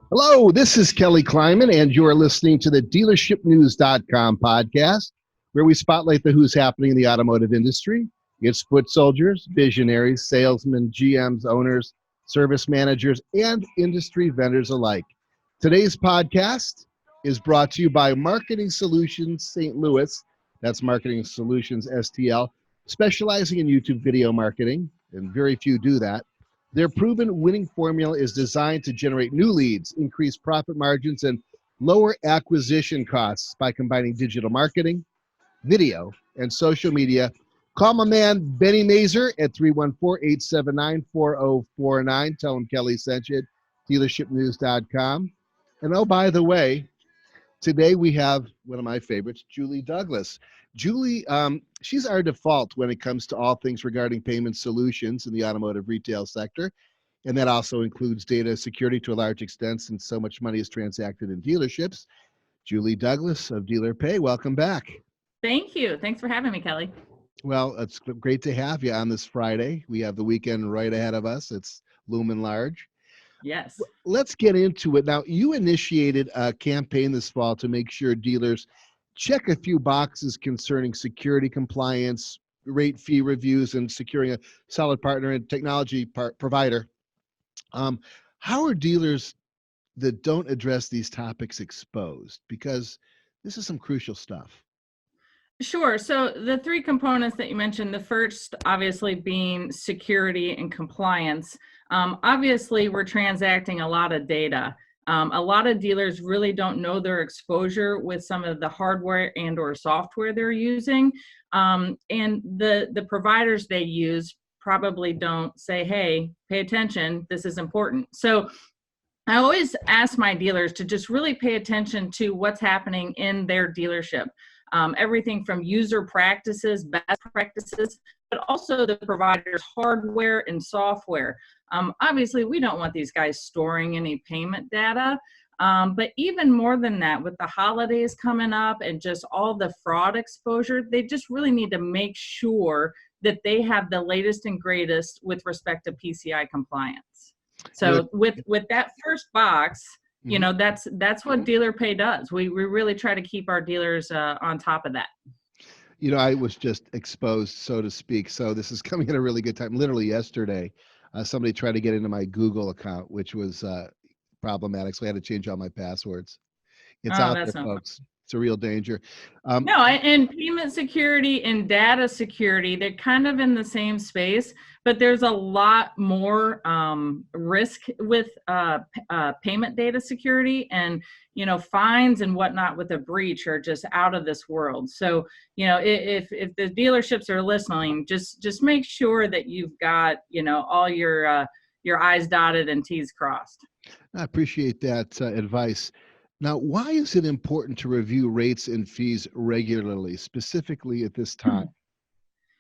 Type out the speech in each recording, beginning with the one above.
Hello, this is Kelly Kleinman, and you're listening to the DealershipNews.com podcast, where we spotlight the who's happening in the automotive industry. It's foot soldiers, visionaries, salesmen, GMs, owners, service managers, and industry vendors alike. Today's podcast is brought to you by Marketing Solutions St. Louis. That's Marketing Solutions STL, specializing in YouTube video marketing, and very few do that. Their proven winning formula is designed to generate new leads, increase profit margins, and lower acquisition costs by combining digital marketing, video, and social media. Call my man, Benny Mazer, at 314-879-4049. Tell him Kelly sent you at dealershipnews.com. And oh, by the way, today we have one of my favorites, Julie Douglas. Julie, she's our default when it comes to all things regarding payment solutions in the automotive retail sector. And that also includes data security to a large extent, since so much money is transacted in dealerships. Julie Douglas of DealerPay, welcome back. Thank you. Thanks for having me, Kelly. Well, it's great to have you on this Friday. We have the weekend right ahead of us. It's looming large. Yes. Let's get into it. Now, you initiated a campaign this fall to make sure dealers check a few boxes concerning security compliance, rate fee reviews, and securing a solid partner and technology provider. How are dealers that don't address these topics exposed? Because this is some crucial stuff. Sure. So the three components that you mentioned, the first obviously being security and compliance. Obviously, we're transacting a lot of data. A lot of dealers really don't know their exposure with some of the hardware and or software they're using. And the providers they use probably don't say, hey, pay attention, this is important. So I always ask my dealers to just really pay attention to what's happening in their dealership. Everything from user practices, best practices, but also the provider's hardware and software. Obviously, we don't want these guys storing any payment data, but even more than that, with the holidays coming up and just all the fraud exposure, they just really need to make sure that they have the latest and greatest with respect to PCI compliance. So with that first box, you know, that's what DealerPay does. We really try to keep our dealers on top of that. You know, I was just exposed, so to speak. So this is coming at a really good time. Literally yesterday, somebody tried to get into my Google account, which was problematic. So I had to change all my passwords. It's out there, folks. It's a real danger. No, and payment security and data security, they're kind of in the same space, but there's a lot more risk with payment data security, and, you know, fines and whatnot with a breach are just out of this world. So, you know, if the dealerships are listening, just make sure that you've got, you know, all your I's dotted and T's crossed. I appreciate that advice. Now, why is it important to review rates and fees regularly, specifically at this time?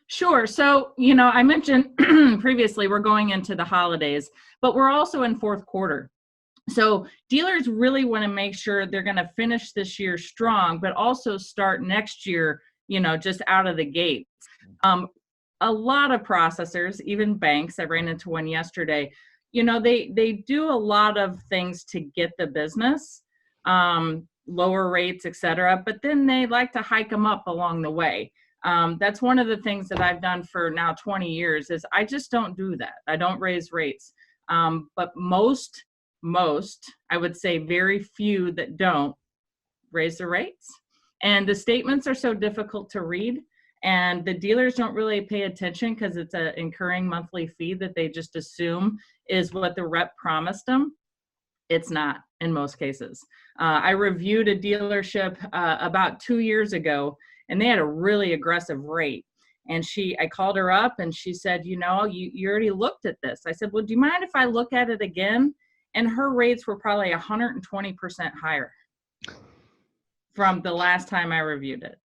Sure. So, you know, I mentioned previously we're going into the holidays, but we're also in fourth quarter. So dealers really want to make sure they're going to finish this year strong, but also start next year, you know, just out of the gate. A lot of processors, even banks, I ran into one yesterday, you know, they do a lot of things to get the business. Lower rates, et cetera, but then they like to hike them up along the way. That's one of the things that I've done for now 20 years is I just don't do that. I don't raise rates. But most, I would say very few that don't raise the rates. And the statements are so difficult to read, and the dealers don't really pay attention because it's an incurring monthly fee that they just assume is what the rep promised them. It's not in most cases. I reviewed a dealership about 2 years ago, and they had a really aggressive rate. And I called her up and she said, you know, you already looked at this. I said, well, do you mind if I look at it again? And her rates were probably 120% higher from the last time I reviewed it.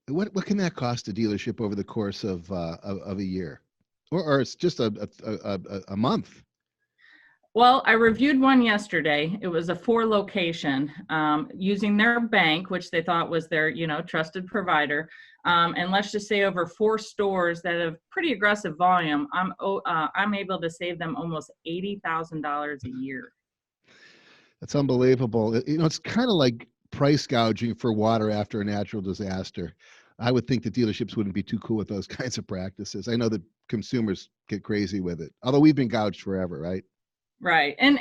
What can that cost a dealership over the course of a year, or it's just a month? Well, I reviewed one yesterday. It was a 4-location using their bank, which they thought was their, you know, trusted provider. And let's just say over 4 stores that have pretty aggressive volume, I'm able to save them almost $80,000 a year. That's unbelievable. It's kind of like price gouging for water after a natural disaster. I would think the dealerships wouldn't be too cool with those kinds of practices. I know that consumers get crazy with it, although we've been gouged forever, right? Right. And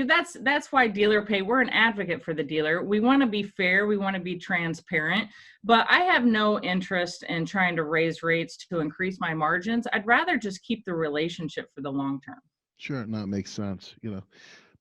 that's why DealerPay, we're an advocate for the dealer. We want to be fair, we want to be transparent, but I have no interest in trying to raise rates to increase my margins. I'd rather just keep the relationship for the long term. Sure, no, it makes sense.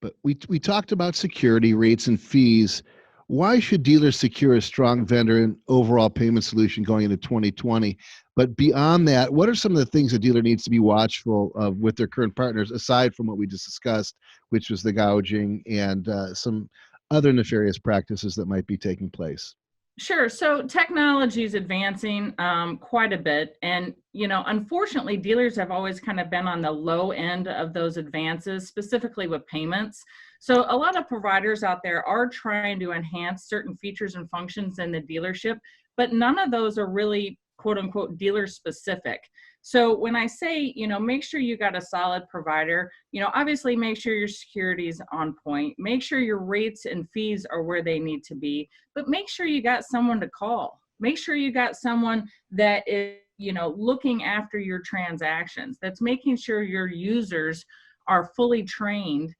But we talked about security rates and fees. Why should dealers secure a strong vendor and overall payment solution going into 2020? But beyond that, what are some of the things a dealer needs to be watchful of with their current partners, aside from what we just discussed, which was the gouging and some other nefarious practices that might be taking place? Sure. So technology is advancing quite a bit. And, unfortunately, dealers have always kind of been on the low end of those advances, specifically with payments. So a lot of providers out there are trying to enhance certain features and functions in the dealership, but none of those are really quote unquote dealer specific. So when I say, make sure you got a solid provider, obviously make sure your security is on point, make sure your rates and fees are where they need to be, but make sure you got someone to call. Make sure you got someone that is, looking after your transactions, that's making sure your users are fully trained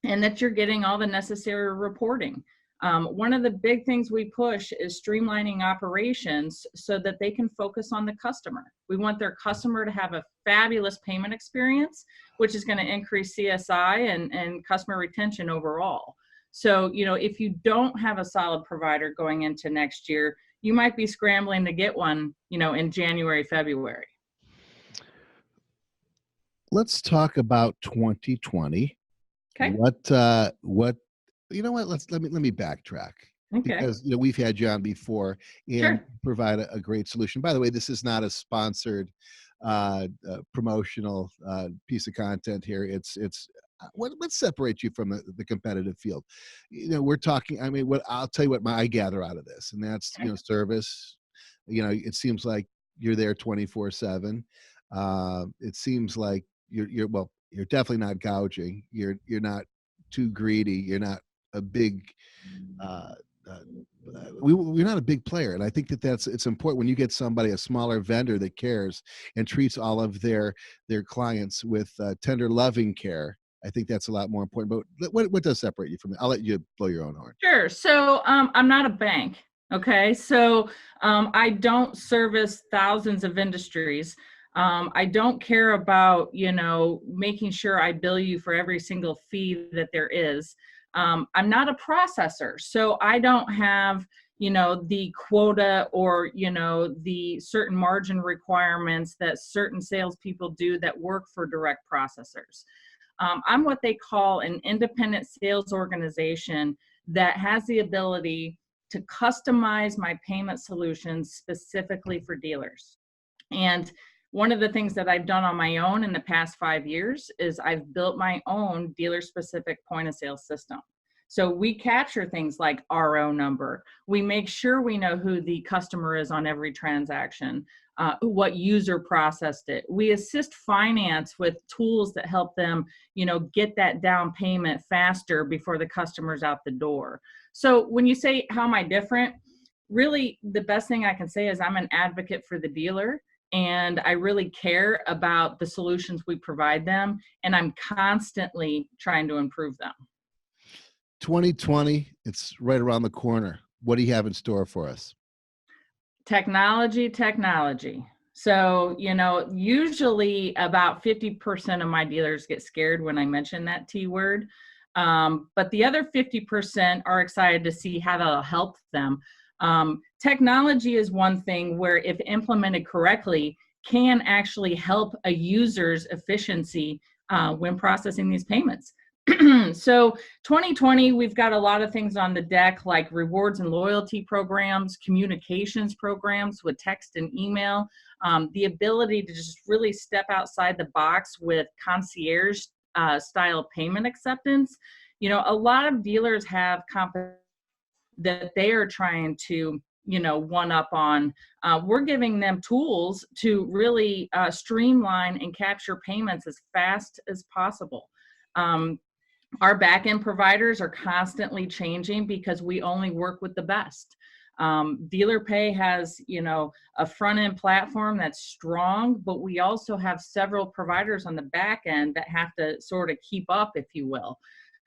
and that you're getting all the necessary reporting. One of the big things we push is streamlining operations so that they can focus on the customer. We want their customer to have a fabulous payment experience, which is going to increase CSI and customer retention overall. So, if you don't have a solid provider going into next year, you might be scrambling to get one, in January, February. Let's talk about 2020. Okay. What let me backtrack, Okay. because we've had you on before and Sure. provide a great solution. By the way, this is not a sponsored promotional piece of content here. It's what separates you from the competitive field. We're talking. I mean, what I'll tell you what I gather out of this, and that's Okay. service. It seems like you're there 24/7. It seems like you're well. You're definitely not gouging. You're not too greedy. You're not a big uh, uh, we're not a big player, and I think it's important when you get a smaller vendor that cares and treats all of their clients with tender, loving care. I think that's a lot more important. But what does separate you from it? I'll let you blow your own horn. Sure. So I'm not a bank. Okay. So I don't service thousands of industries. I don't care about, making sure I bill you for every single fee that there is. I'm not a processor. So I don't have, the quota or, the certain margin requirements that certain salespeople do that work for direct processors. I'm what they call an independent sales organization that has the ability to customize my payment solutions specifically for dealers. And one of the things that I've done on my own in the past 5 years is I've built my own dealer specific point of sale system. So we capture things like RO number. We make sure we know who the customer is on every transaction, what user processed it. We assist finance with tools that help them, get that down payment faster before the customer's out the door. So when you say, how am I different? Really, the best thing I can say is I'm an advocate for the dealer and I really care about the solutions we provide them. And I'm constantly trying to improve them. 2020, it's right around the corner. What do you have in store for us? Technology. So, usually about 50% of my dealers get scared when I mention that T word. But the other 50% are excited to see how that'll help them. Technology is one thing where, if implemented correctly, can actually help a user's efficiency when processing these payments. So 2020, we've got a lot of things on the deck, like rewards and loyalty programs, communications programs with text and email, the ability to just really step outside the box with concierge style payment acceptance. A lot of dealers have competition that they are trying to one up on. We're giving them tools to really streamline and capture payments as fast as possible. Our back-end providers are constantly changing because we only work with the best. DealerPay has, a front-end platform that's strong, but we also have several providers on the back end that have to sort of keep up, if you will.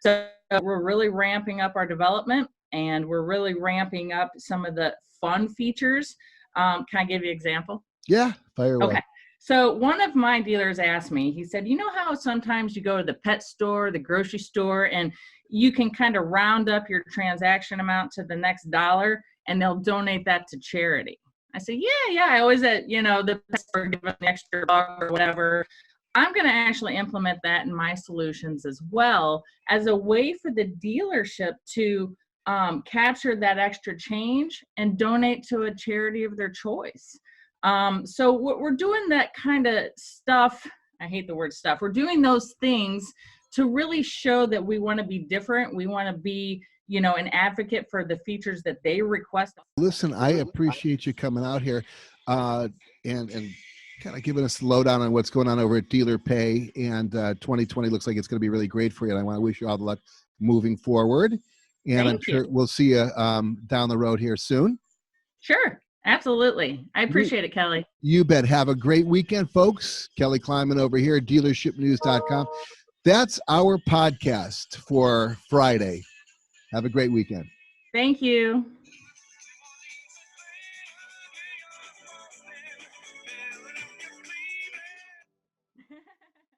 So we're really ramping up our development, and we're really ramping up some of the fun features. Can I give you an example? Yeah, fire away. Okay. So one of my dealers asked me, he said, you know how sometimes you go to the pet store, the grocery store, and you can kind of round up your transaction amount to the next dollar and they'll donate that to charity. I said, yeah. I always at, the pet store give them an extra buck or whatever. I'm going to actually implement that in my solutions as well as a way for the dealership to capture that extra change and donate to a charity of their choice. So we're doing that kind of stuff. I hate the word stuff. We're doing those things to really show that we want to be different. We want to be, an advocate for the features that they request. Listen, I appreciate you coming out here and kind of giving us a lowdown on what's going on over at DealerPay. And 2020 looks like it's going to be really great for you. And I want to wish you all the luck moving forward. And I'm sure we'll see you down the road here soon. Sure. Absolutely. I appreciate it, Kelly. You bet. Have a great weekend, folks. Kelly Kleinman over here, dealershipnews.com. That's our podcast for Friday. Have a great weekend. Thank you.